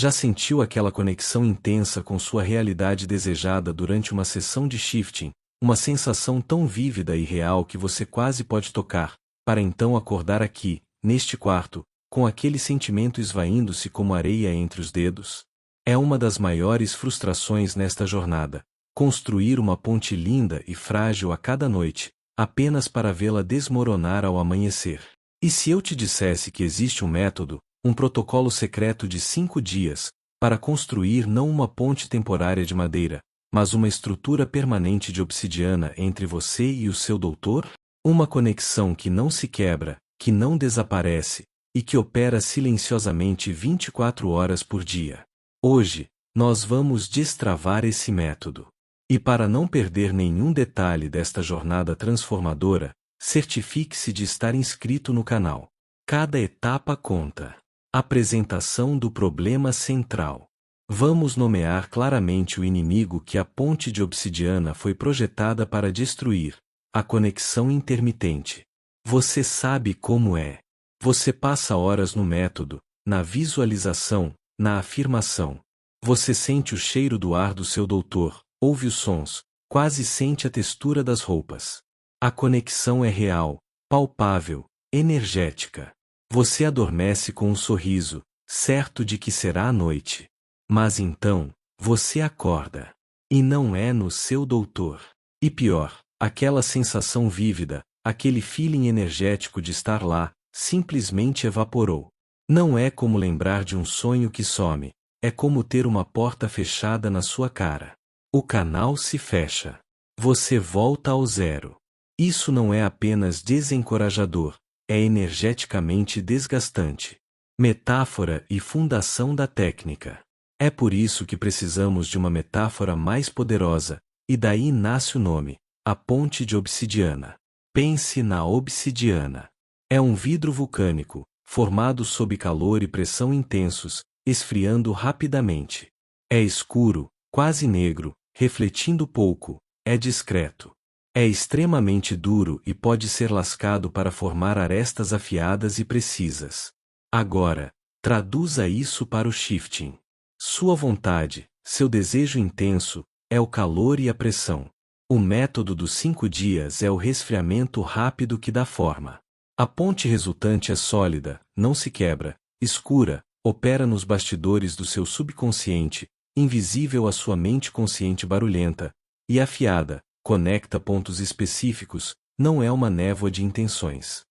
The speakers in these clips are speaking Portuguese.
Já sentiu aquela conexão intensa com sua realidade desejada durante uma sessão de shifting, uma sensação tão vívida e real que você quase pode tocar, para então acordar aqui, neste quarto, com aquele sentimento esvaindo-se como areia entre os dedos? É uma das maiores frustrações nesta jornada, construir uma ponte linda e frágil a cada noite, apenas para vê-la desmoronar ao amanhecer. E se eu te dissesse que existe um método, um protocolo secreto de 5 dias, para construir não uma ponte temporária de madeira, mas uma estrutura permanente de obsidiana entre você e o seu doutor? Uma conexão que não se quebra, que não desaparece, e que opera silenciosamente 24 horas por dia. Hoje, nós vamos destravar esse método. E para não perder nenhum detalhe desta jornada transformadora, certifique-se de estar inscrito no canal. Cada etapa conta. Apresentação do problema central. Vamos nomear claramente o inimigo que a ponte de obsidiana foi projetada para destruir: a conexão intermitente. Você sabe como é. Você passa horas no método, na visualização, na afirmação. Você sente o cheiro do ar do seu doutor, ouve os sons, quase sente a textura das roupas. A conexão é real, palpável, energética. Você adormece com um sorriso, certo de que será a noite. Mas então, você acorda. E não é no seu doutor. E pior, aquela sensação vívida, aquele feeling energético de estar lá, simplesmente evaporou. Não é como lembrar de um sonho que some, é como ter uma porta fechada na sua cara. O canal se fecha. Você volta ao zero. Isso não é apenas desencorajador, é energeticamente desgastante. Metáfora e fundação da técnica. É por isso que precisamos de uma metáfora mais poderosa, e daí nasce o nome, a ponte de obsidiana. Pense na obsidiana. É um vidro vulcânico, formado sob calor e pressão intensos, esfriando rapidamente. É escuro, quase negro, refletindo pouco, é discreto. É extremamente duro e pode ser lascado para formar arestas afiadas e precisas. Agora, traduza isso para o shifting. Sua vontade, seu desejo intenso, é o calor e a pressão. O método dos 5 dias é o resfriamento rápido que dá forma. A ponte resultante é sólida, não se quebra, escura, opera nos bastidores do seu subconsciente, invisível à sua mente consciente barulhenta, e afiada, conecta pontos específicos, não é uma névoa de intenções.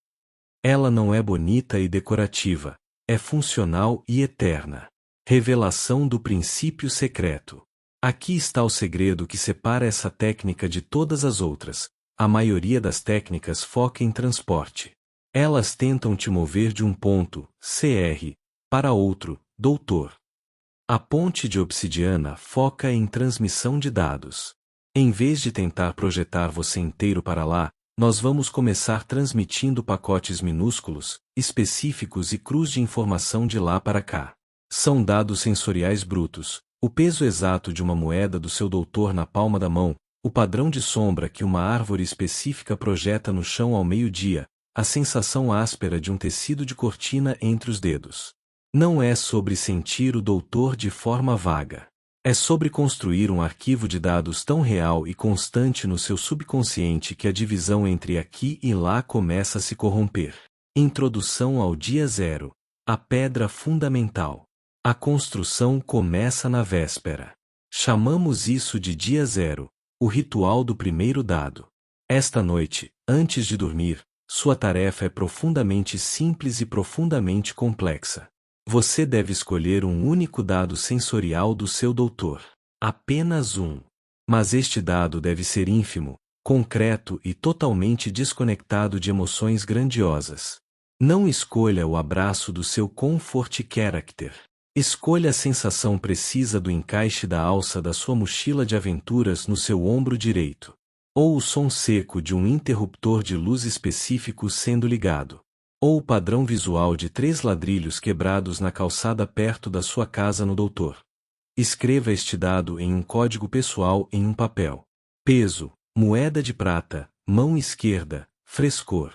Ela não é bonita e decorativa, é funcional e eterna. Revelação do princípio secreto. Aqui está o segredo que separa essa técnica de todas as outras. A maioria das técnicas foca em transporte. Elas tentam te mover de um ponto, CR, para outro, doutor. A ponte de obsidiana foca em transmissão de dados. Em vez de tentar projetar você inteiro para lá, nós vamos começar transmitindo pacotes minúsculos, específicos e crus de informação de lá para cá. São dados sensoriais brutos, o peso exato de uma moeda do seu doutor na palma da mão, o padrão de sombra que uma árvore específica projeta no chão ao meio-dia, a sensação áspera de um tecido de cortina entre os dedos. Não é sobre sentir o doutor de forma vaga. É sobre construir um arquivo de dados tão real e constante no seu subconsciente que a divisão entre aqui e lá começa a se corromper. Introdução ao dia zero. A pedra fundamental. A construção começa na véspera. Chamamos isso de dia zero, o ritual do primeiro dado. Esta noite, antes de dormir, sua tarefa é profundamente simples e profundamente complexa. Você deve escolher um único dado sensorial do seu doutor. Apenas um. Mas este dado deve ser ínfimo, concreto e totalmente desconectado de emoções grandiosas. Não escolha o abraço do seu comfort character. Escolha a sensação precisa do encaixe da alça da sua mochila de aventuras no seu ombro direito. Ou o som seco de um interruptor de luz específico sendo ligado. Ou o padrão visual de 3 ladrilhos quebrados na calçada perto da sua casa no doutor. Escreva este dado em um código pessoal em um papel. Peso, moeda de prata, mão esquerda, frescor.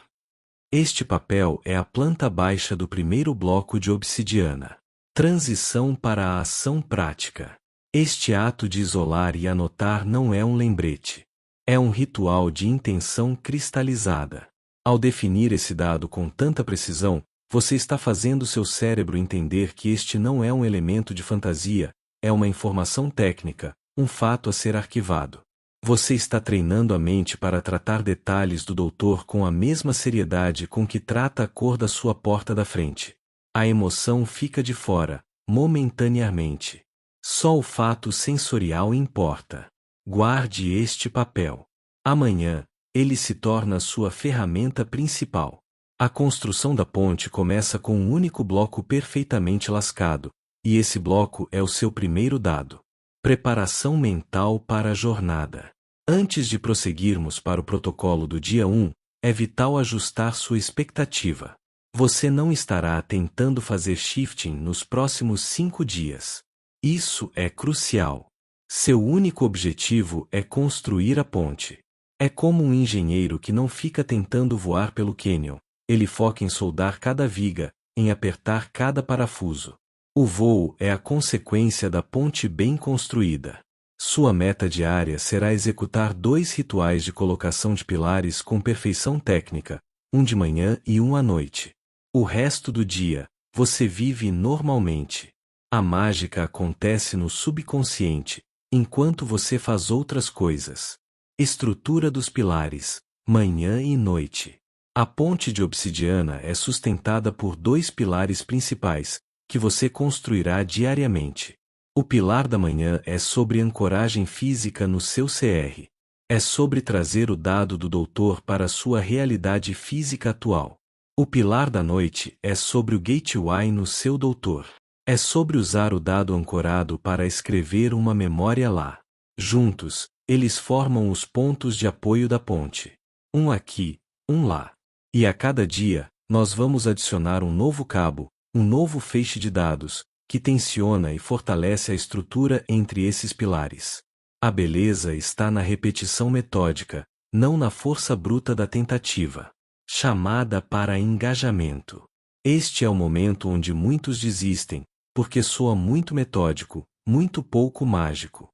Este papel é a planta baixa do primeiro bloco de obsidiana. Transição para a ação prática. Este ato de isolar e anotar não é um lembrete. É um ritual de intenção cristalizada. Ao definir esse dado com tanta precisão, você está fazendo seu cérebro entender que este não é um elemento de fantasia, é uma informação técnica, um fato a ser arquivado. Você está treinando a mente para tratar detalhes do doutor com a mesma seriedade com que trata a cor da sua porta da frente. A emoção fica de fora, momentaneamente. Só o fato sensorial importa. Guarde este papel. Amanhã, ele se torna sua ferramenta principal. A construção da ponte começa com um único bloco perfeitamente lascado, e esse bloco é o seu primeiro dado. Preparação mental para a jornada. Antes de prosseguirmos para o protocolo do dia 1, é vital ajustar sua expectativa. Você não estará tentando fazer shifting nos próximos 5 dias. Isso é crucial. Seu único objetivo é construir a ponte. É como um engenheiro que não fica tentando voar pelo cânion. Ele foca em soldar cada viga, em apertar cada parafuso. O voo é a consequência da ponte bem construída. Sua meta diária será executar 2 rituais de colocação de pilares com perfeição técnica, um de manhã e um à noite. O resto do dia, você vive normalmente. A mágica acontece no subconsciente, enquanto você faz outras coisas. Estrutura dos pilares, manhã e noite. A ponte de obsidiana é sustentada por 2 pilares principais, que você construirá diariamente. O pilar da manhã é sobre ancoragem física no seu CR. É sobre trazer o dado do doutor para a sua realidade física atual. O pilar da noite é sobre o gateway no seu doutor. É sobre usar o dado ancorado para escrever uma memória lá. Juntos, eles formam os pontos de apoio da ponte. Um aqui, um lá. E a cada dia, nós vamos adicionar um novo cabo, um novo feixe de dados, que tensiona e fortalece a estrutura entre esses pilares. A beleza está na repetição metódica, não na força bruta da tentativa. Chamada para engajamento. Este é o momento onde muitos desistem, porque soa muito metódico, muito pouco mágico.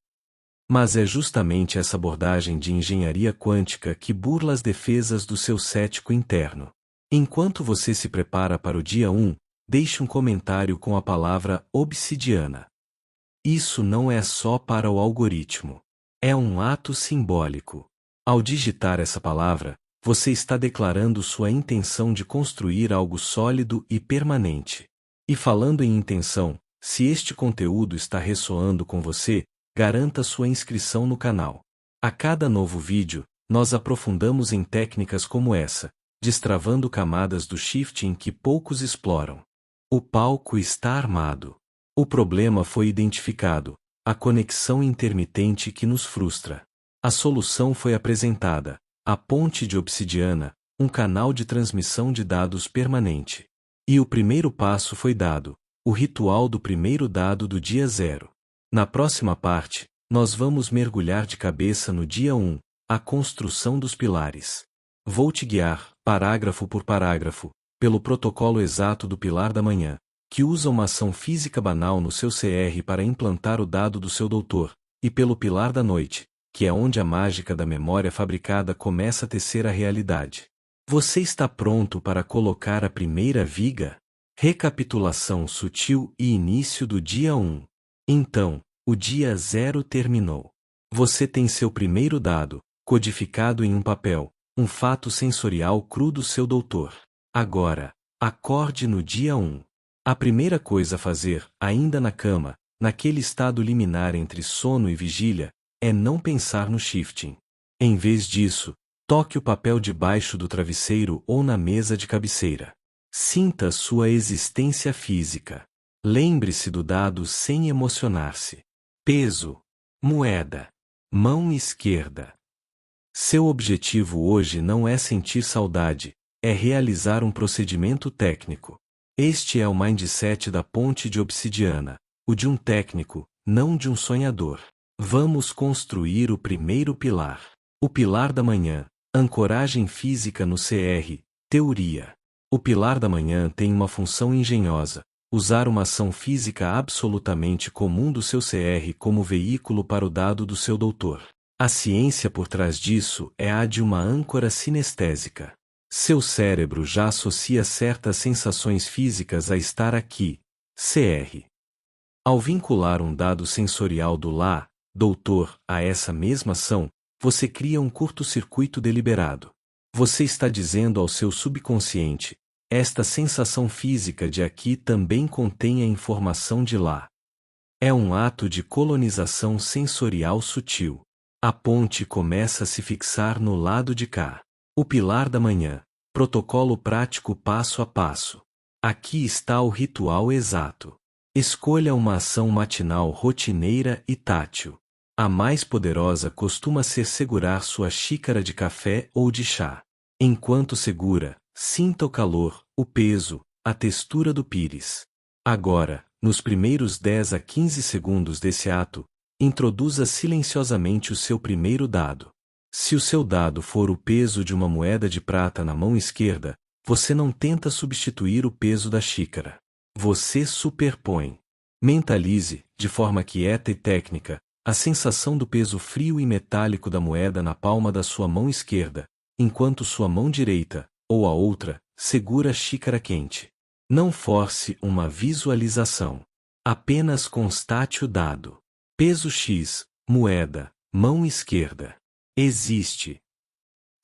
Mas é justamente essa abordagem de engenharia quântica que burla as defesas do seu cético interno. Enquanto você se prepara para o dia 1, deixe um comentário com a palavra obsidiana. Isso não é só para o algoritmo. É um ato simbólico. Ao digitar essa palavra, você está declarando sua intenção de construir algo sólido e permanente. E falando em intenção, se este conteúdo está ressoando com você, garanta sua inscrição no canal. A cada novo vídeo, nós aprofundamos em técnicas como essa, destravando camadas do shifting que poucos exploram. O palco está armado. O problema foi identificado, a conexão intermitente que nos frustra. A solução foi apresentada, a ponte de obsidiana, um canal de transmissão de dados permanente. E o primeiro passo foi dado, o ritual do primeiro dado do dia 0. Na próxima parte, nós vamos mergulhar de cabeça no dia 1, a construção dos pilares. Vou te guiar, parágrafo por parágrafo, pelo protocolo exato do pilar da manhã, que usa uma ação física banal no seu CR para implantar o dado do seu doutor, e pelo pilar da noite, que é onde a mágica da memória fabricada começa a tecer a realidade. Você está pronto para colocar a primeira viga? Recapitulação sutil e início do dia 1. Então, o dia 0 terminou. Você tem seu primeiro dado, codificado em um papel, um fato sensorial cru do seu doutor. Agora, acorde no dia 1. A primeira coisa a fazer, ainda na cama, naquele estado liminar entre sono e vigília, é não pensar no shifting. Em vez disso, toque o papel debaixo do travesseiro ou na mesa de cabeceira. Sinta sua existência física. Lembre-se do dado sem emocionar-se. Peso. Moeda. Mão esquerda. Seu objetivo hoje não é sentir saudade, é realizar um procedimento técnico. Este é o mindset da ponte de obsidiana, o de um técnico, não de um sonhador. Vamos construir o primeiro pilar. O pilar da manhã, ancoragem física no CR, teoria. O pilar da manhã tem uma função engenhosa. Usar uma ação física absolutamente comum do seu CR como veículo para o dado do seu doutor. A ciência por trás disso é a de uma âncora sinestésica. Seu cérebro já associa certas sensações físicas a estar aqui, CR. Ao vincular um dado sensorial do lá, doutor, a essa mesma ação, você cria um curto-circuito deliberado. Você está dizendo ao seu subconsciente: esta sensação física de aqui também contém a informação de lá. É um ato de colonização sensorial sutil. A ponte começa a se fixar no lado de cá. O pilar da manhã. Protocolo prático passo a passo. Aqui está o ritual exato. Escolha uma ação matinal rotineira e tátil. A mais poderosa costuma ser segurar sua xícara de café ou de chá. Enquanto segura, sinta o calor, o peso, a textura do pires. Agora, nos primeiros 10 a 15 segundos desse ato, introduza silenciosamente o seu primeiro dado. Se o seu dado for o peso de uma moeda de prata na mão esquerda, você não tenta substituir o peso da xícara. Você superpõe. Mentalize, de forma quieta e técnica, a sensação do peso frio e metálico da moeda na palma da sua mão esquerda, enquanto sua mão direita, ou a outra, segura a xícara quente. Não force uma visualização. Apenas constate o dado. Peso X, moeda, mão esquerda. Existe.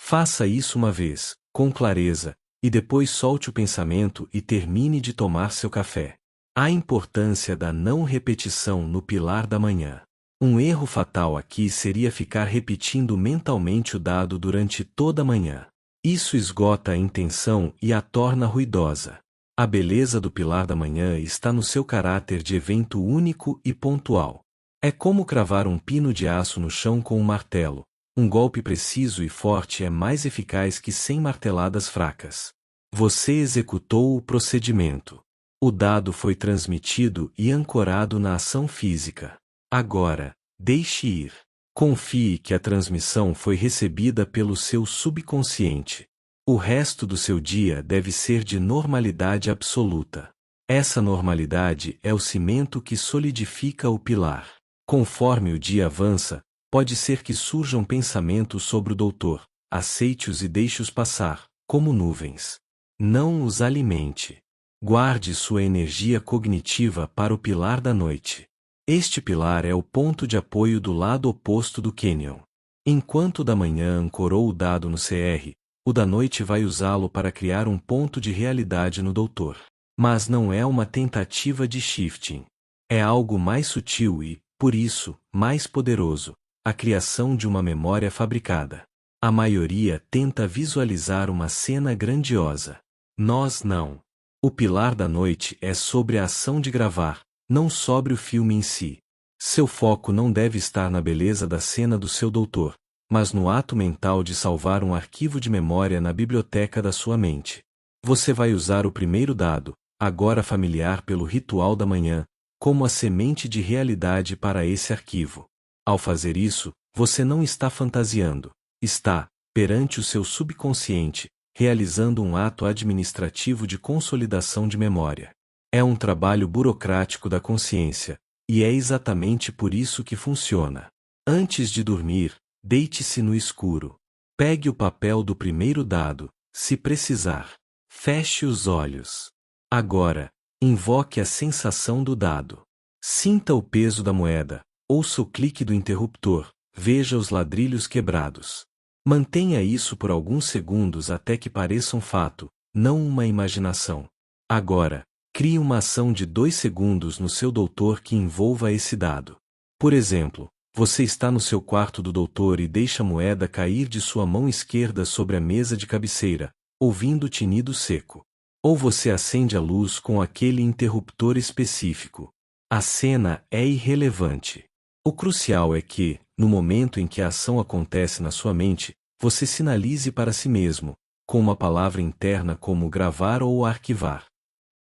Faça isso uma vez, com clareza, e depois solte o pensamento e termine de tomar seu café. A importância da não repetição no pilar da manhã. Um erro fatal aqui seria ficar repetindo mentalmente o dado durante toda a manhã. Isso esgota a intenção e a torna ruidosa. A beleza do pilar da manhã está no seu caráter de evento único e pontual. É como cravar um pino de aço no chão com um martelo. Um golpe preciso e forte é mais eficaz que 100 marteladas fracas. Você executou o procedimento. O dado foi transmitido e ancorado na ação física. Agora, deixe ir. Confie que a transmissão foi recebida pelo seu subconsciente. O resto do seu dia deve ser de normalidade absoluta. Essa normalidade é o cimento que solidifica o pilar. Conforme o dia avança, pode ser que surjam pensamentos sobre o doutor. Aceite-os e deixe-os passar, como nuvens. Não os alimente. Guarde sua energia cognitiva para o pilar da noite. Este pilar é o ponto de apoio do lado oposto do cânion. Enquanto o da manhã ancorou o dado no CR, o da noite vai usá-lo para criar um ponto de realidade no doutor. Mas não é uma tentativa de shifting. É algo mais sutil e, por isso, mais poderoso. A criação de uma memória fabricada. A maioria tenta visualizar uma cena grandiosa. Nós não. O pilar da noite é sobre a ação de gravar, não sobre o filme em si. Seu foco não deve estar na beleza da cena do seu doutor, mas no ato mental de salvar um arquivo de memória na biblioteca da sua mente. Você vai usar o primeiro dado, agora familiar pelo ritual da manhã, como a semente de realidade para esse arquivo. Ao fazer isso, você não está fantasiando, está, perante o seu subconsciente, realizando um ato administrativo de consolidação de memória. É um trabalho burocrático da consciência, e é exatamente por isso que funciona. Antes de dormir, deite-se no escuro. Pegue o papel do primeiro dado, se precisar. Feche os olhos. Agora, invoque a sensação do dado. Sinta o peso da moeda. Ouça o clique do interruptor, veja os ladrilhos quebrados. Mantenha isso por alguns segundos até que pareça um fato, não uma imaginação. Agora, crie uma ação de 2 segundos no seu doutor que envolva esse dado. Por exemplo, você está no seu quarto do doutor e deixa a moeda cair de sua mão esquerda sobre a mesa de cabeceira, ouvindo o tinido seco. Ou você acende a luz com aquele interruptor específico. A cena é irrelevante. O crucial é que, no momento em que a ação acontece na sua mente, você sinalize para si mesmo, com uma palavra interna como gravar ou arquivar.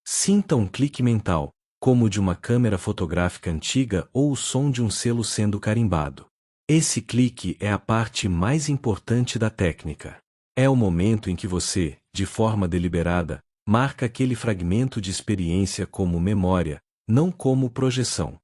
Sinta um clique mental, como o de uma câmera fotográfica antiga ou o som de um selo sendo carimbado. Esse clique é a parte mais importante da técnica. É o momento em que você, de forma deliberada, Marca aquele fragmento de experiência como memória, não como projeção.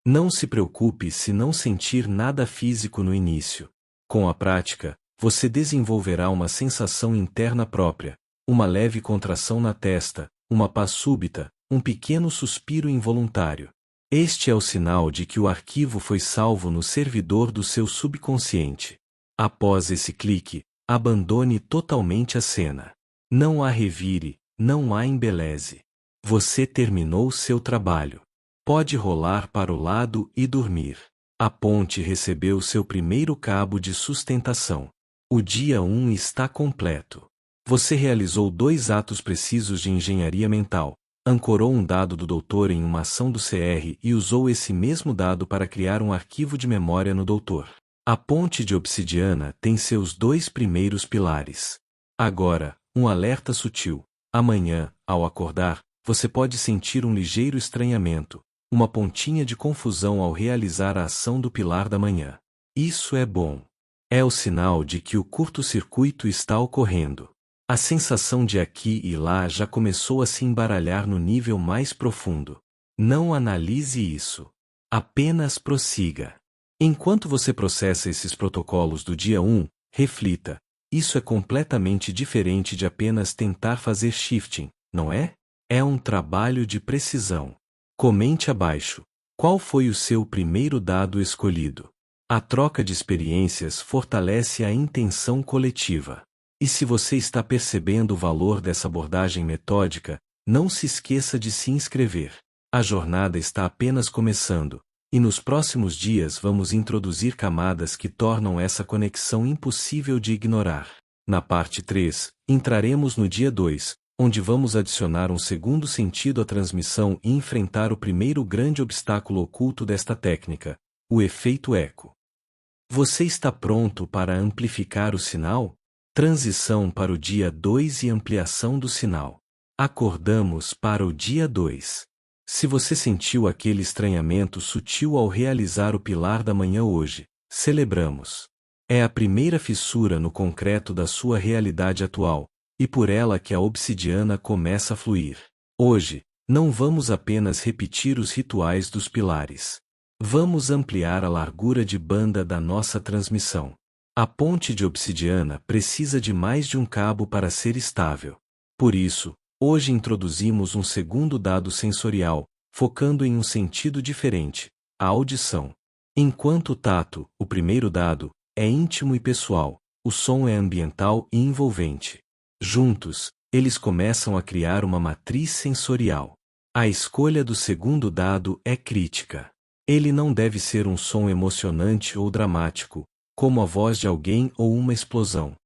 Não se preocupe se não sentir nada físico no início. Com a prática, você desenvolverá uma sensação interna própria, uma leve contração na testa, uma paz súbita, um pequeno suspiro involuntário. Este é o sinal de que o arquivo foi salvo no servidor do seu subconsciente. Após esse clique, abandone totalmente a cena. Não a revire, não a embeleze. Você terminou seu trabalho. Pode rolar para o lado e dormir. A ponte recebeu seu primeiro cabo de sustentação. O dia 1 está completo. Você realizou 2 atos precisos de engenharia mental. Ancorou um dado do doutor em uma ação do CR e usou esse mesmo dado para criar um arquivo de memória no doutor. A ponte de obsidiana tem seus 2 primeiros pilares. Agora, um alerta sutil. Amanhã, ao acordar, você pode sentir um ligeiro estranhamento, uma pontinha de confusão ao realizar a ação do pilar da manhã. Isso é bom. É o sinal de que o curto-circuito está ocorrendo. A sensação de aqui e lá já começou a se embaralhar no nível mais profundo. Não analise isso. Apenas prossiga. Enquanto você processa esses protocolos do dia 1, reflita. Isso é completamente diferente de apenas tentar fazer shifting, não é? É um trabalho de precisão. Comente abaixo. Qual foi o seu primeiro dado escolhido? A troca de experiências fortalece a intenção coletiva. E se você está percebendo o valor dessa abordagem metódica, não se esqueça de se inscrever. A jornada está apenas começando, e nos próximos dias vamos introduzir camadas que tornam essa conexão impossível de ignorar. Na parte 3, entraremos no dia 2, onde vamos adicionar um segundo sentido à transmissão e enfrentar o primeiro grande obstáculo oculto desta técnica, o efeito eco. Você está pronto para amplificar o sinal? Transição para o dia 2 e ampliação do sinal. Acordamos para o dia 2. Se você sentiu aquele estranhamento sutil ao realizar o pilar da manhã hoje, celebramos. É a primeira fissura no concreto da sua realidade atual, e por ela que a obsidiana começa a fluir. Hoje, não vamos apenas repetir os rituais dos pilares. Vamos ampliar a largura de banda da nossa transmissão. A ponte de obsidiana precisa de mais de um cabo para ser estável. Por isso, hoje introduzimos um segundo dado sensorial, focando em um sentido diferente, a audição. Enquanto o tato, o primeiro dado, é íntimo e pessoal, o som é ambiental e envolvente. Juntos, eles começam a criar uma matriz sensorial. A escolha do segundo dado é crítica. Ele não deve ser um som emocionante ou dramático, como a voz de alguém ou uma explosão.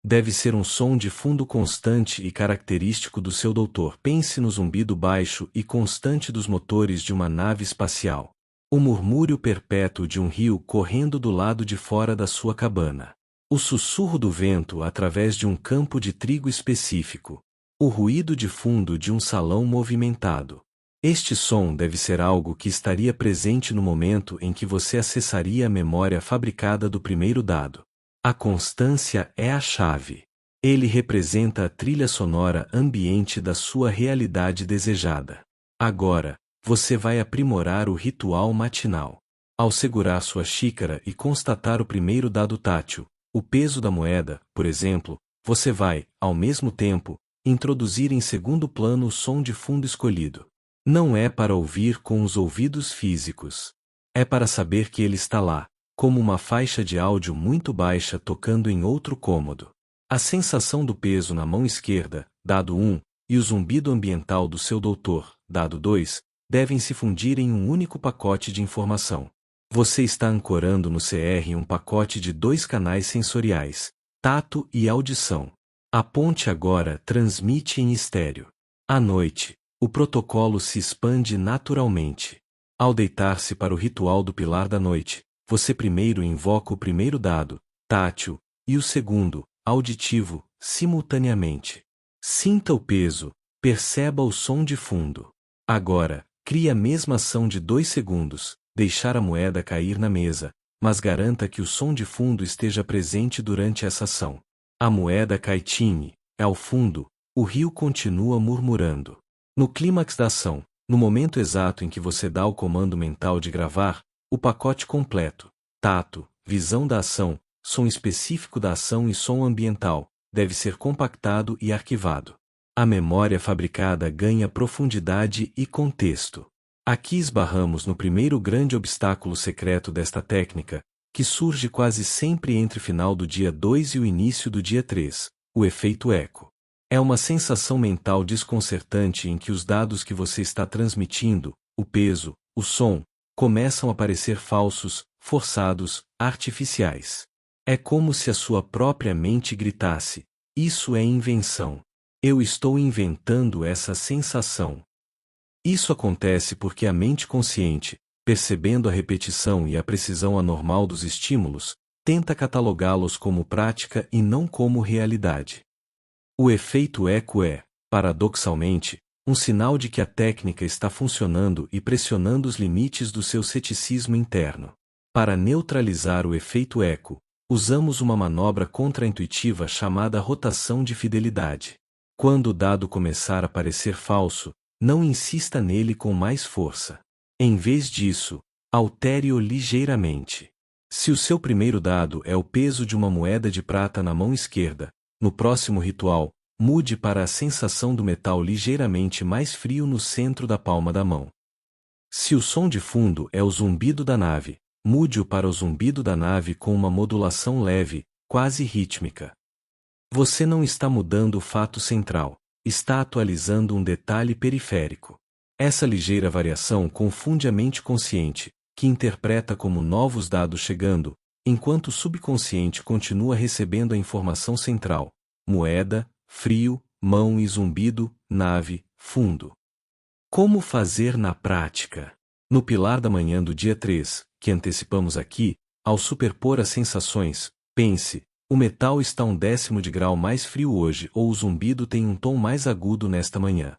Deve ser um som de fundo constante e característico do seu doutor. Pense no zumbido baixo e constante dos motores de uma nave espacial. O murmúrio perpétuo de um rio correndo do lado de fora da sua cabana. O sussurro do vento através de um campo de trigo específico. O ruído de fundo de um salão movimentado. Este som deve ser algo que estaria presente no momento em que você acessaria a memória fabricada do primeiro dado. A constância é a chave. Ele representa a trilha sonora ambiente da sua realidade desejada. Agora, você vai aprimorar o ritual matinal. Ao segurar sua xícara e constatar o primeiro dado tátil, o peso da moeda, por exemplo, você vai, ao mesmo tempo, introduzir em segundo plano o som de fundo escolhido. Não é para ouvir com os ouvidos físicos. É para saber que ele está lá, como uma faixa de áudio muito baixa tocando em outro cômodo. A sensação do peso na mão esquerda, dado 1, e o zumbido ambiental do seu doutor, dado 2, devem se fundir em um único pacote de informação. Você está ancorando no CR um pacote de 2 canais sensoriais, tato e audição. A ponte agora transmite em estéreo. À noite, o protocolo se expande naturalmente. Ao deitar-se para o ritual do pilar da noite, você primeiro invoca o primeiro dado, tátil, e o segundo, auditivo, simultaneamente. Sinta o peso, perceba o som de fundo. Agora, crie a mesma ação de 2 segundos, deixar a moeda cair na mesa, mas garanta que o som de fundo esteja presente durante essa ação. A moeda cai time, ao fundo, O rio continua murmurando. No clímax da ação, no momento exato em que você dá o comando mental de gravar, o pacote completo, tato, visão da ação, som específico da ação e som ambiental, deve ser compactado e arquivado. A memória fabricada ganha profundidade e contexto. Aqui esbarramos no primeiro grande obstáculo secreto desta técnica, que surge quase sempre entre o final do dia 2 e o início do dia 3, o efeito eco. É uma sensação mental desconcertante em que os dados que você está transmitindo, o peso, o som, começam a parecer falsos, forçados, artificiais. É como se a sua própria mente gritasse: "Isso é invenção. Eu estou inventando essa sensação." Isso acontece porque a mente consciente, percebendo a repetição e a precisão anormal dos estímulos, tenta catalogá-los como prática e não como realidade. O efeito eco é, paradoxalmente, um sinal de que a técnica está funcionando e pressionando os limites do seu ceticismo interno. Para neutralizar o efeito eco, usamos uma manobra contraintuitiva chamada rotação de fidelidade. Quando o dado começar a parecer falso, não insista nele com mais força. Em vez disso, altere-o ligeiramente. Se o seu primeiro dado é o peso de uma moeda de prata na mão esquerda, no próximo ritual, mude para a sensação do metal ligeiramente mais frio no centro da palma da mão. Se o som de fundo é o zumbido da nave, mude-o para o zumbido da nave com uma modulação leve, quase rítmica. Você não está mudando o fato central, está atualizando um detalhe periférico. Essa ligeira variação confunde a mente consciente, que interpreta como novos dados chegando, enquanto o subconsciente continua recebendo a informação central: moeda, frio, mão e zumbido, nave, fundo. Como fazer na prática? No pilar da manhã do dia 3, que antecipamos aqui, ao superpor as sensações, pense: o metal está 1/10 de grau mais frio hoje ou o zumbido tem um tom mais agudo nesta manhã.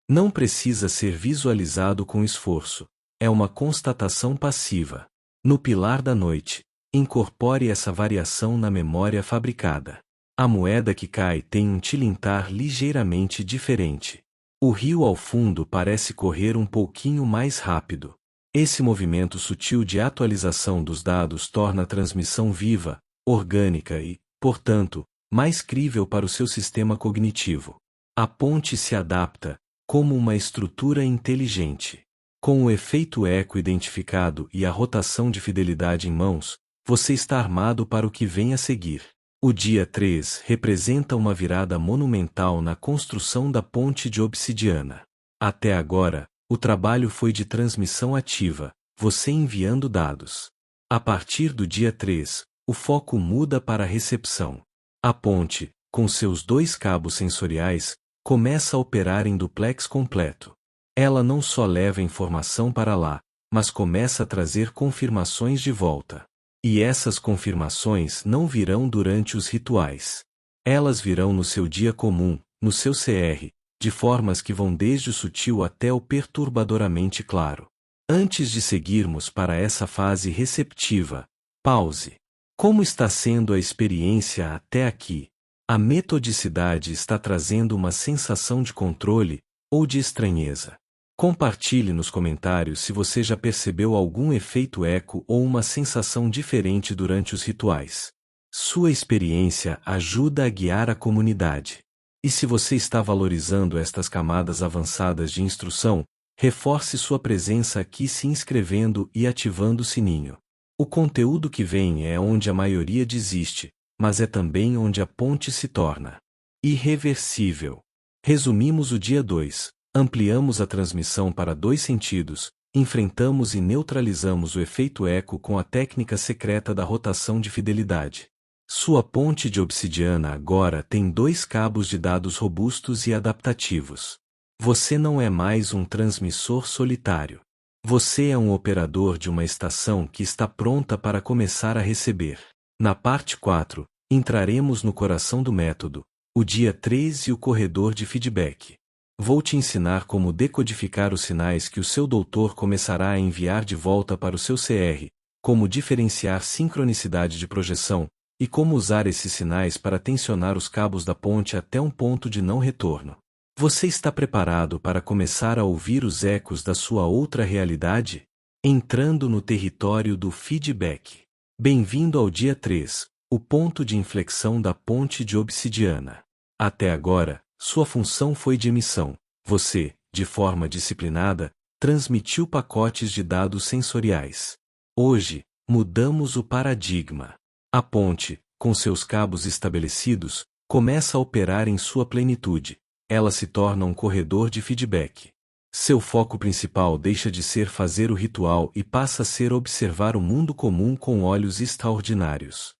Não precisa ser visualizado com esforço. É uma constatação passiva. No pilar da noite, incorpore essa variação na memória fabricada. A moeda que cai tem um tilintar ligeiramente diferente. O rio ao fundo parece correr um pouquinho mais rápido. Esse movimento sutil de atualização dos dados torna a transmissão viva, orgânica e, portanto, mais crível para o seu sistema cognitivo. A ponte se adapta, como uma estrutura inteligente. Com o efeito eco identificado e a rotação de fidelidade em mãos, você está armado para o que vem a seguir. O dia 3 representa uma virada monumental na construção da ponte de obsidiana. Até agora, o trabalho foi de transmissão ativa, você enviando dados. A partir do dia 3, o foco muda para a recepção. A ponte, com seus 2 cabos sensoriais, começa a operar em duplex completo. Ela não só leva informação para lá, mas começa a trazer confirmações de volta. E essas confirmações não virão durante os rituais. Elas virão no seu dia comum, no seu CR, de formas que vão desde o sutil até o perturbadoramente claro. Antes de seguirmos para essa fase receptiva, pause. Como está sendo a experiência até aqui? A metodicidade está trazendo uma sensação de controle ou de estranheza? Compartilhe nos comentários se você já percebeu algum efeito eco ou uma sensação diferente durante os rituais. Sua experiência ajuda a guiar a comunidade. E se você está valorizando estas camadas avançadas de instrução, reforce sua presença aqui se inscrevendo e ativando o sininho. O conteúdo que vem é onde a maioria desiste, mas é também onde a ponte se torna irreversível. Resumimos o dia 2. Ampliamos a transmissão para 2 sentidos, enfrentamos e neutralizamos o efeito eco com a técnica secreta da rotação de fidelidade. Sua ponte de obsidiana agora tem 2 cabos de dados robustos e adaptativos. Você não é mais um transmissor solitário. Você é um operador de uma estação que está pronta para começar a receber. Na parte 4, entraremos no coração do método, o dia 3 e o corredor de feedback. Vou te ensinar como decodificar os sinais que o seu doutor começará a enviar de volta para o seu CR, como diferenciar sincronicidade de projeção, e como usar esses sinais para tensionar os cabos da ponte até um ponto de não retorno. Você está preparado para começar a ouvir os ecos da sua outra realidade? Entrando no território do feedback. Bem-vindo ao dia 3, o ponto de inflexão da ponte de obsidiana. Até agora, sua função foi de emissão. Você, de forma disciplinada, transmitiu pacotes de dados sensoriais. Hoje, mudamos o paradigma. A ponte, com seus cabos estabelecidos, começa a operar em sua plenitude. Ela se torna um corredor de feedback. Seu foco principal deixa de ser fazer o ritual e passa a ser observar o mundo comum com olhos extraordinários.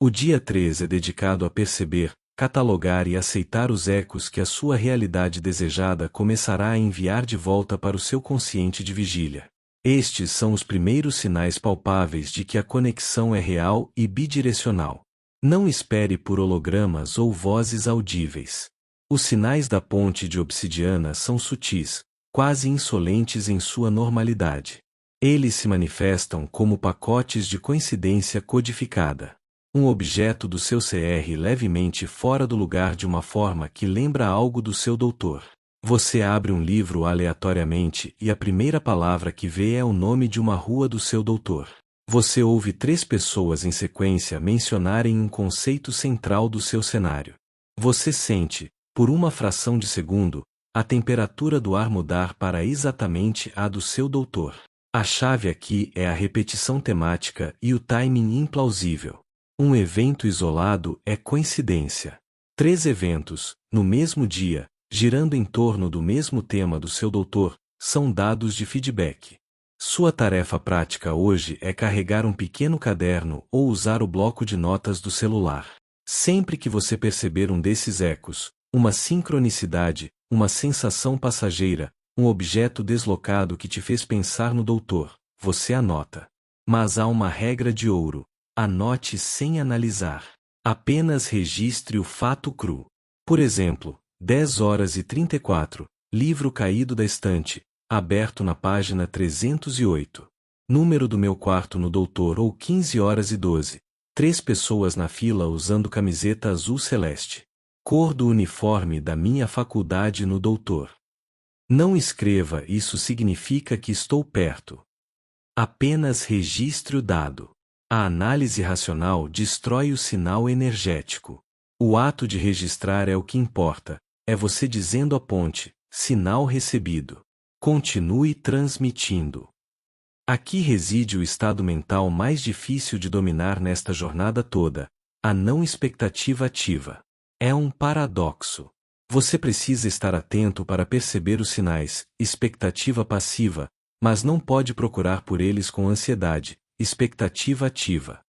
O dia 3 é dedicado a perceber, catalogar e aceitar os ecos que a sua realidade desejada começará a enviar de volta para o seu consciente de vigília. Estes são os primeiros sinais palpáveis de que a conexão é real e bidirecional. Não espere por hologramas ou vozes audíveis. Os sinais da ponte de obsidiana são sutis, quase insolentes em sua normalidade. Eles se manifestam como pacotes de coincidência codificada. Um objeto do seu CR levemente fora do lugar de uma forma que lembra algo do seu doutor. Você abre um livro aleatoriamente e a primeira palavra que vê é o nome de uma rua do seu doutor. Você ouve 3 pessoas em sequência mencionarem um conceito central do seu cenário. Você sente, por uma fração de segundo, a temperatura do ar mudar para exatamente a do seu doutor. A chave aqui é a repetição temática e o timing implausível. Um evento isolado é coincidência. 3 eventos, no mesmo dia, girando em torno do mesmo tema do seu doutor, são dados de feedback. Sua tarefa prática hoje é carregar um pequeno caderno ou usar o bloco de notas do celular. Sempre que você perceber um desses ecos, uma sincronicidade, uma sensação passageira, um objeto deslocado que te fez pensar no doutor, você anota. Mas há uma regra de ouro: anote sem analisar. Apenas registre o fato cru. Por exemplo, 10h34, livro caído da estante, aberto na página 308. Número do meu quarto no doutor ou 15h12. 3 pessoas na fila usando camiseta azul celeste. Cor do uniforme da minha faculdade no doutor. Não escreva "isso significa que estou perto". Apenas registre o dado. A análise racional destrói o sinal energético. O ato de registrar é o que importa. É você dizendo à ponte: sinal recebido. Continue transmitindo. Aqui reside o estado mental mais difícil de dominar nesta jornada toda: a não expectativa ativa. É um paradoxo. Você precisa estar atento para perceber os sinais, expectativa passiva, mas não pode procurar por eles com ansiedade, expectativa ativa.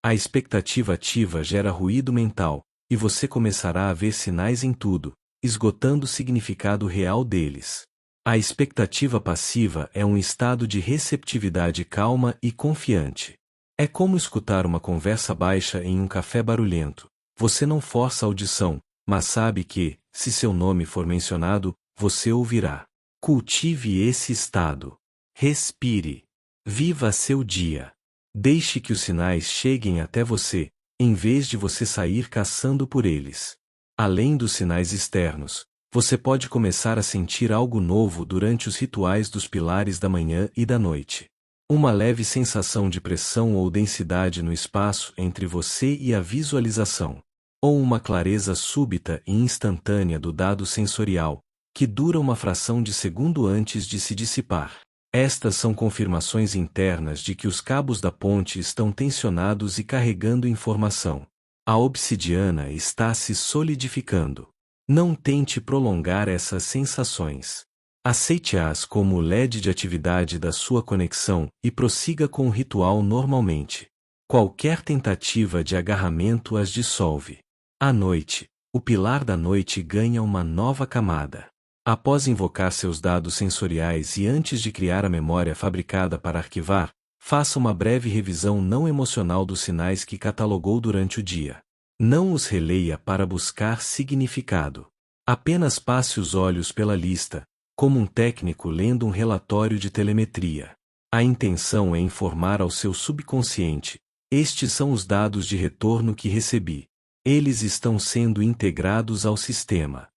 A expectativa ativa gera ruído mental, e você começará a ver sinais em tudo, esgotando o significado real deles. A expectativa passiva é um estado de receptividade calma e confiante. É como escutar uma conversa baixa em um café barulhento. Você não força a audição, mas sabe que, se seu nome for mencionado, você ouvirá. Cultive esse estado. Respire. Viva seu dia. Deixe que os sinais cheguem até você, em vez de você sair caçando por eles. Além dos sinais externos, você pode começar a sentir algo novo durante os rituais dos pilares da manhã e da noite. Uma leve sensação de pressão ou densidade no espaço entre você e a visualização. Ou uma clareza súbita e instantânea do dado sensorial, que dura uma fração de segundo antes de se dissipar. Estas são confirmações internas de que os cabos da ponte estão tensionados e carregando informação. A obsidiana está se solidificando. Não tente prolongar essas sensações. Aceite-as como o LED de atividade da sua conexão e prossiga com o ritual normalmente. Qualquer tentativa de agarramento as dissolve. À noite, o pilar da noite ganha uma nova camada. Após invocar seus dados sensoriais e antes de criar a memória fabricada para arquivar, faça uma breve revisão não emocional dos sinais que catalogou durante o dia. Não os releia para buscar significado. Apenas passe os olhos pela lista, como um técnico lendo um relatório de telemetria. A intenção é informar ao seu subconsciente: Estes são os dados de retorno que recebi. Eles estão sendo integrados ao sistema.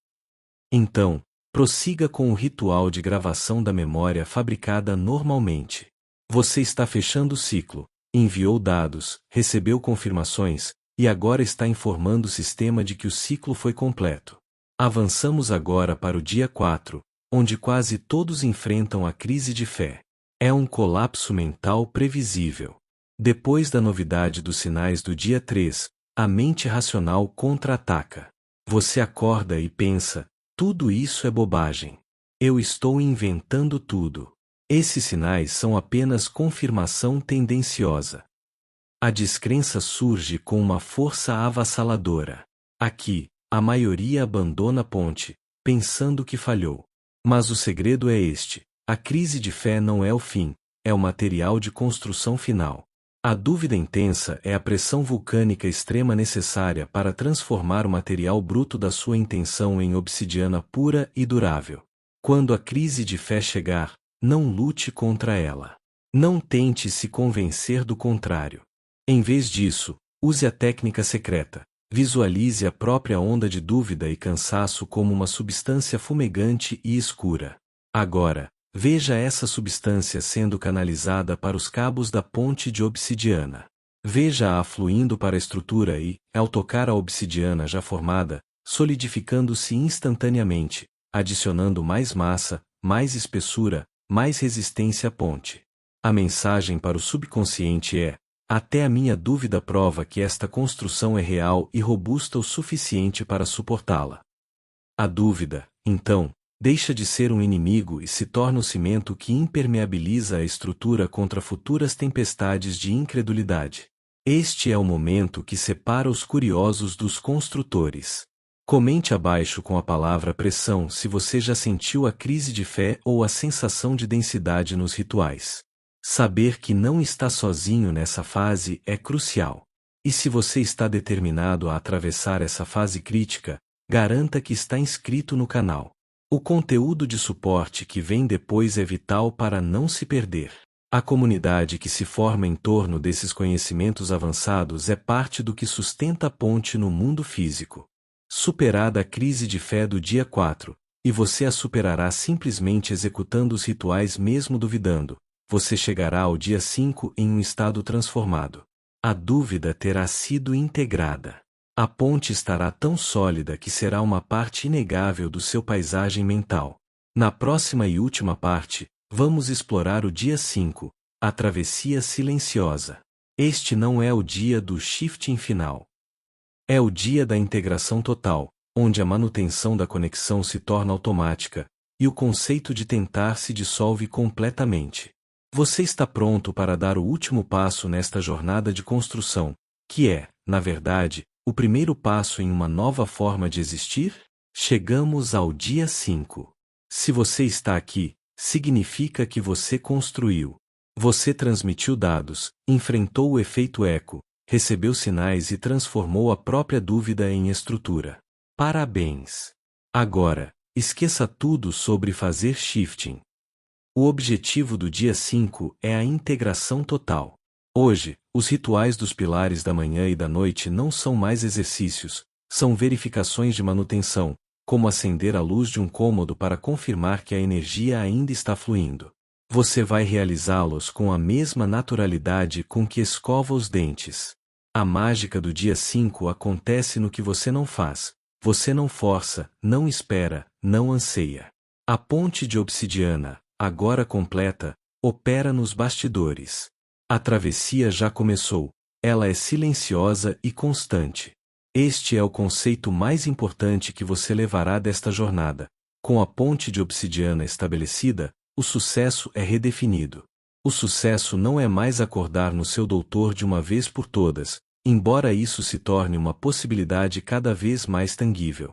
Então, prossiga com o ritual de gravação da memória fabricada normalmente. Você está fechando o ciclo, enviou dados, recebeu confirmações, e agora está informando o sistema de que o ciclo foi completo. Avançamos agora para o dia 4, onde quase todos enfrentam a crise de fé. É um colapso mental previsível. Depois da novidade dos sinais do dia 3, a mente racional contra-ataca. Você acorda e pensa: tudo isso é bobagem. Eu estou inventando tudo. Esses sinais são apenas confirmação tendenciosa. A descrença surge com uma força avassaladora. Aqui, a maioria abandona a ponte, pensando que falhou. Mas o segredo é este: a crise de fé não é o fim, é o material de construção final. A dúvida intensa é a pressão vulcânica extrema necessária para transformar o material bruto da sua intenção em obsidiana pura e durável. Quando a crise de fé chegar, não lute contra ela. Não tente se convencer do contrário. Em vez disso, use a técnica secreta. Visualize a própria onda de dúvida e cansaço como uma substância fumegante e escura. Agora, veja essa substância sendo canalizada para os cabos da ponte de obsidiana. Veja-a fluindo para a estrutura e, ao tocar a obsidiana já formada, solidificando-se instantaneamente, adicionando mais massa, mais espessura, mais resistência à ponte. A mensagem para o subconsciente é: até a minha dúvida prova que esta construção é real e robusta o suficiente para suportá-la. A dúvida, então, deixa de ser um inimigo e se torna o cimento que impermeabiliza a estrutura contra futuras tempestades de incredulidade. Este é o momento que separa os curiosos dos construtores. Comente abaixo com a palavra pressão se você já sentiu a crise de fé ou a sensação de densidade nos rituais. Saber que não está sozinho nessa fase é crucial. E se você está determinado a atravessar essa fase crítica, garanta que está inscrito no canal. O conteúdo de suporte que vem depois é vital para não se perder. A comunidade que se forma em torno desses conhecimentos avançados é parte do que sustenta a ponte no mundo físico. Superada a crise de fé do dia 4, e você a superará simplesmente executando os rituais mesmo duvidando, você chegará ao dia 5 em um estado transformado. A dúvida terá sido integrada. A ponte estará tão sólida que será uma parte inegável do seu paisagem mental. Na próxima e última parte, vamos explorar o dia 5, a travessia silenciosa. Este não é o dia do shifting final. É o dia da integração total, onde a manutenção da conexão se torna automática, e o conceito de tentar se dissolve completamente. Você está pronto para dar o último passo nesta jornada de construção, que é, na verdade, o primeiro passo em uma nova forma de existir? Chegamos ao dia 5. Se você está aqui, significa que você construiu. Você transmitiu dados, enfrentou o efeito eco, recebeu sinais e transformou a própria dúvida em estrutura. Parabéns! Agora, esqueça tudo sobre fazer shifting. O objetivo do dia 5 é a integração total. Hoje, os rituais dos pilares da manhã e da noite não são mais exercícios, são verificações de manutenção, como acender a luz de um cômodo para confirmar que a energia ainda está fluindo. Você vai realizá-los com a mesma naturalidade com que escova os dentes. A mágica do dia 5 acontece no que você não faz, você não força, não espera, não anseia. A ponte de obsidiana, agora completa, opera nos bastidores. A travessia já começou, ela é silenciosa e constante. Este é o conceito mais importante que você levará desta jornada. Com a ponte de obsidiana estabelecida, o sucesso é redefinido. O sucesso não é mais acordar no seu doutor de uma vez por todas, embora isso se torne uma possibilidade cada vez mais tangível.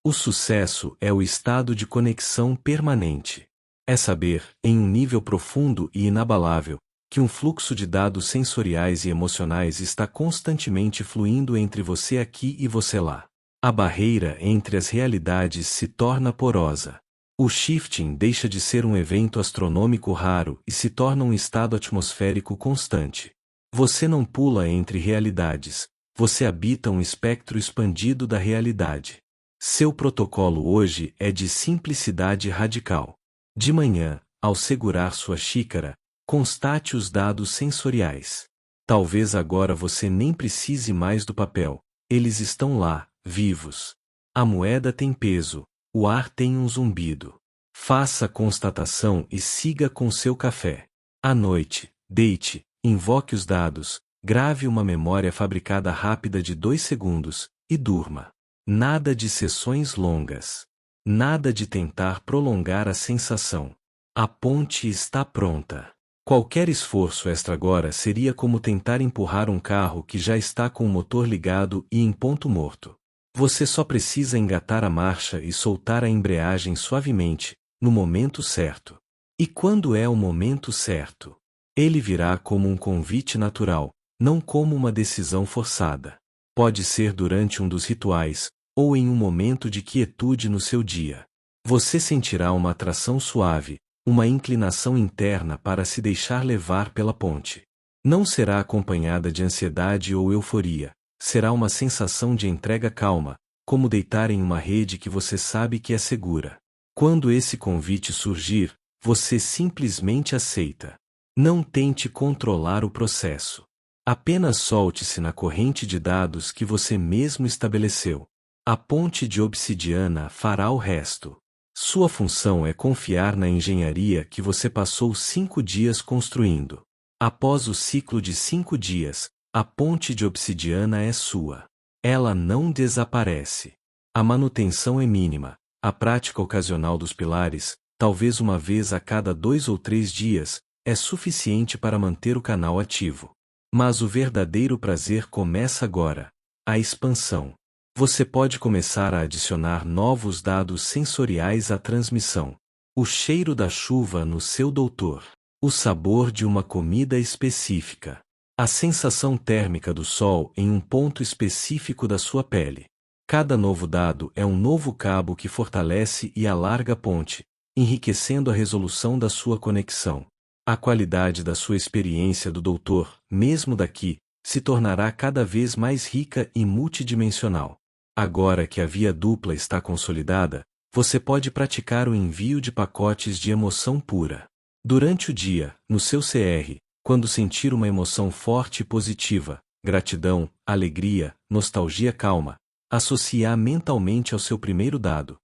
O sucesso é o estado de conexão permanente. É saber, em um nível profundo e inabalável, que um fluxo de dados sensoriais e emocionais está constantemente fluindo entre você aqui e você lá. A barreira entre as realidades se torna porosa. O shifting deixa de ser um evento astronômico raro e se torna um estado atmosférico constante. Você não pula entre realidades, você habita um espectro expandido da realidade. Seu protocolo hoje é de simplicidade radical. De manhã, ao segurar sua xícara, constate os dados sensoriais. Talvez agora você nem precise mais do papel, eles estão lá, vivos. A moeda tem peso, o ar tem um zumbido. Faça a constatação e siga com seu café. À noite, deite, invoque os dados, grave uma memória fabricada rápida de 2 segundos, e durma. Nada de sessões longas. Nada de tentar prolongar a sensação. A ponte está pronta. Qualquer esforço extra agora seria como tentar empurrar um carro que já está com o motor ligado e em ponto morto. Você só precisa engatar a marcha e soltar a embreagem suavemente, no momento certo. E quando é o momento certo? Ele virá como um convite natural, não como uma decisão forçada. Pode ser durante um dos rituais, ou em um momento de quietude no seu dia. Você sentirá uma atração suave, uma inclinação interna para se deixar levar pela ponte. Não será acompanhada de ansiedade ou euforia, será uma sensação de entrega calma, como deitar em uma rede que você sabe que é segura. Quando esse convite surgir, você simplesmente aceita. Não tente controlar o processo. Apenas solte-se na corrente de dados que você mesmo estabeleceu. A ponte de obsidiana fará o resto. Sua função é confiar na engenharia que você passou 5 dias construindo. Após o ciclo de 5 dias, a ponte de obsidiana é sua. Ela não desaparece. A manutenção é mínima. A prática ocasional dos pilares, talvez uma vez a cada 2 ou 3 dias, é suficiente para manter o canal ativo. Mas o verdadeiro prazer começa agora. A expansão. Você pode começar a adicionar novos dados sensoriais à transmissão. O cheiro da chuva no seu doutor. O sabor de uma comida específica. A sensação térmica do sol em um ponto específico da sua pele. Cada novo dado é um novo cabo que fortalece e alarga a ponte, enriquecendo a resolução da sua conexão. A qualidade da sua experiência do doutor, mesmo daqui, se tornará cada vez mais rica e multidimensional. Agora que a via dupla está consolidada, você pode praticar o envio de pacotes de emoção pura. Durante o dia, no seu CR, quando sentir uma emoção forte e positiva, gratidão, alegria, nostalgia calma, associe-a mentalmente ao seu primeiro dado,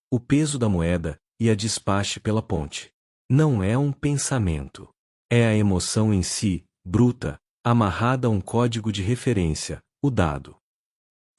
o peso da moeda, e a despache pela ponte. Não é um pensamento. É a emoção em si, bruta, amarrada a um código de referência, o dado.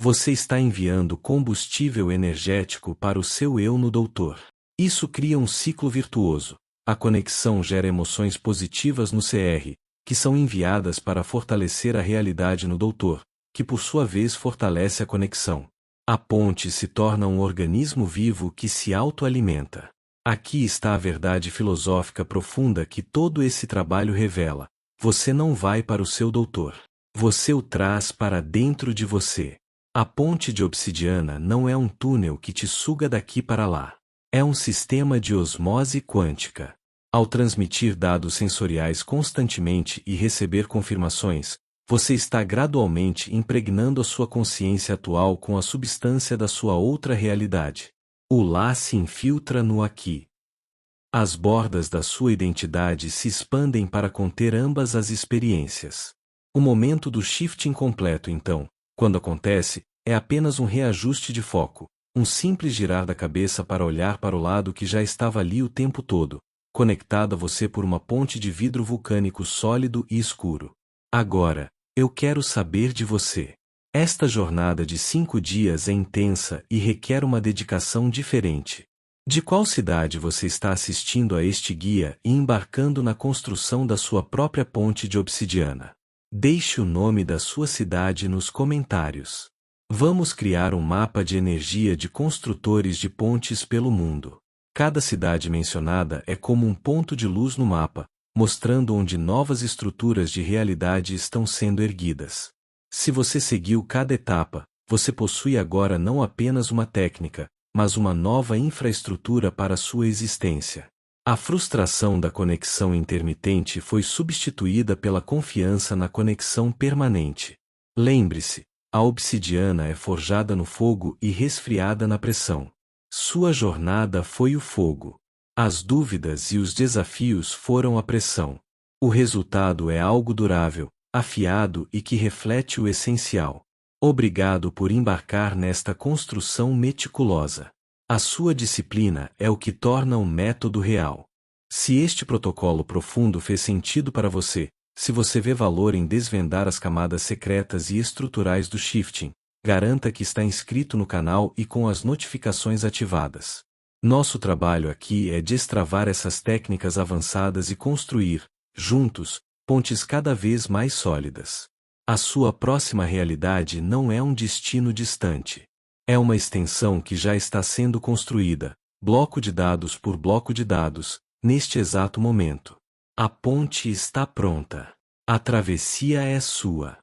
Você está enviando combustível energético para o seu eu no doutor. Isso cria um ciclo virtuoso. A conexão gera emoções positivas no CR, que são enviadas para fortalecer a realidade no doutor, que por sua vez fortalece a conexão. A ponte se torna um organismo vivo que se autoalimenta. Aqui está a verdade filosófica profunda que todo esse trabalho revela. Você não vai para o seu doutor. Você o traz para dentro de você. A ponte de obsidiana não é um túnel que te suga daqui para lá. É um sistema de osmose quântica. Ao transmitir dados sensoriais constantemente e receber confirmações, você está gradualmente impregnando a sua consciência atual com a substância da sua outra realidade. O lá se infiltra no aqui. As bordas da sua identidade se expandem para conter ambas as experiências. O momento do shifting completo, então, quando acontece, é apenas um reajuste de foco, um simples girar da cabeça para olhar para o lado que já estava ali o tempo todo, conectado a você por uma ponte de vidro vulcânico sólido e escuro. Agora, eu quero saber de você. Esta jornada de 5 dias é intensa e requer uma dedicação diferente. De qual cidade você está assistindo a este guia e embarcando na construção da sua própria ponte de obsidiana? Deixe o nome da sua cidade nos comentários. Vamos criar um mapa de energia de construtores de pontes pelo mundo. Cada cidade mencionada é como um ponto de luz no mapa, mostrando onde novas estruturas de realidade estão sendo erguidas. Se você seguiu cada etapa, você possui agora não apenas uma técnica, mas uma nova infraestrutura para sua existência. A frustração da conexão intermitente foi substituída pela confiança na conexão permanente. Lembre-se, a obsidiana é forjada no fogo e resfriada na pressão. Sua jornada foi o fogo. As dúvidas e os desafios foram a pressão. O resultado é algo durável, afiado e que reflete o essencial. Obrigado por embarcar nesta construção meticulosa. A sua disciplina é o que torna o método real. Se este protocolo profundo fez sentido para você, se você vê valor em desvendar as camadas secretas e estruturais do shifting, garanta que está inscrito no canal e com as notificações ativadas. Nosso trabalho aqui é destravar essas técnicas avançadas e construir, juntos, pontes cada vez mais sólidas. A sua próxima realidade não é um destino distante. É uma extensão que já está sendo construída, bloco de dados por bloco de dados, neste exato momento. A ponte está pronta. A travessia é sua.